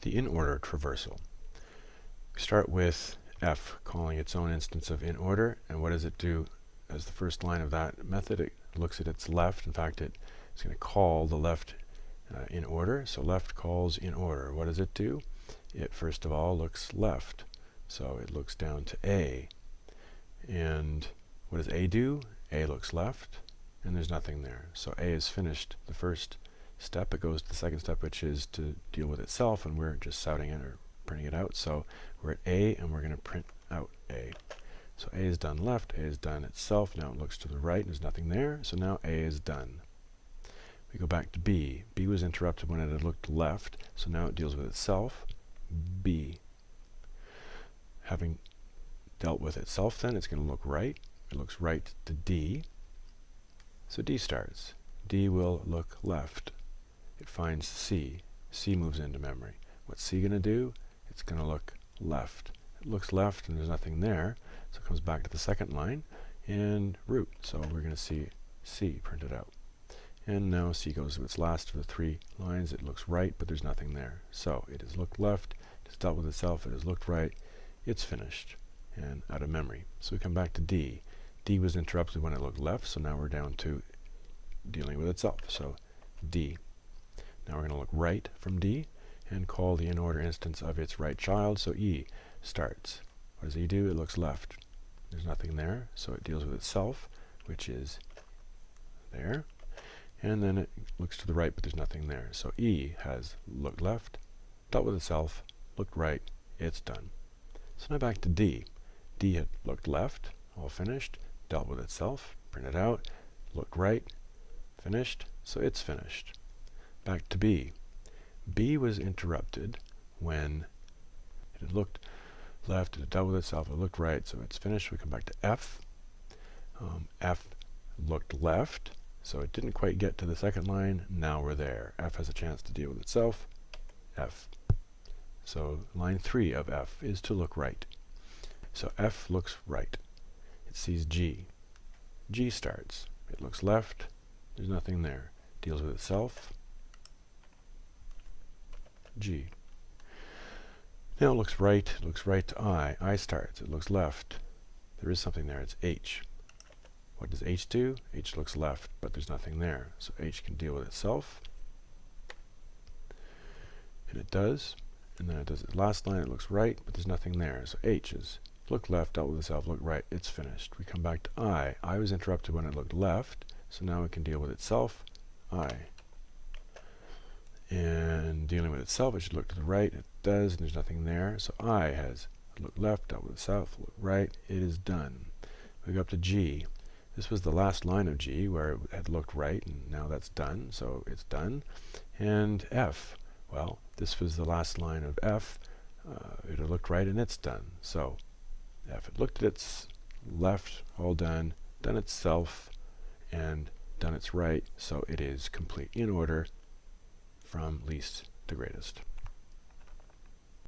the in-order traversal. We start with f calling its own instance of in order, and what does it do as the first line of that method? It looks at its left. In fact, it's going to call the left in order. So left calls in order. What does it do? It first of all looks left. So it looks down to A. And what does A do? A looks left, and there's nothing there. So A is finished the first step. It goes to the second step, which is to deal with itself, and we're just shouting it or printing it out. So we're at A, and we're going to print out A. So A is done left, A is done itself. Now it looks to the right, and there's nothing there. So now A is done. We go back to B. B was interrupted when it had looked left, so now it deals with itself. B. Having dealt with itself, then it's going to look right. It looks right to D. So D starts. D will look left. It finds C. C moves into memory. What's C going to do? It's going to look left. It looks left and there's nothing there, so it comes back to the second line and root. So we're going to see C printed out. And now C goes to its last of the three lines. It looks right, but there's nothing there. So it has looked left, it has dealt with itself, it has looked right, it's finished and out of memory. So we come back to D. D was interrupted when it looked left, so now we're down to dealing with itself. So D. Now we're going to look right from D and call the in-order instance of its right child. So E starts. What does E do? It looks left. There's nothing there, so it deals with itself, which is there. And then it looks to the right, but there's nothing there. So E has looked left, dealt with itself, looked right, it's done. So now back to D. D had looked left, all finished, dealt with itself, printed out, looked right, finished, so it's finished. Back to B. B was interrupted when it had looked left, it had dealt with itself, it looked right, so it's finished. We come back to F. F looked left, so it didn't quite get to the second line. Now we're there. F has a chance to deal with itself. F. So line 3 of F is to look right. So F looks right. It sees G. G starts. It looks left. There's nothing there. Deals with itself. G. Now it looks right. It looks right to I. I starts. It looks left. There is something there. It's H. What does H do? H looks left, but there's nothing there. So H can deal with itself. And it does. And then it does its last line. It looks right, but there's nothing there. So H is look left, dealt with itself, look right, it's finished. We come back to I. I was interrupted when it looked left, so now it can deal with itself. I. And dealing with itself, it should look to the right. It does, and there's nothing there. So I has looked left, dealt with itself, looked right, it is done. We go up to G. This was the last line of G where it had looked right, and now that's done, so it's done. And F. Well, this was the last line of F. It had looked right, and it's done. So F had looked at its left, all done, done itself, and done its right, so it is complete in order from least to greatest.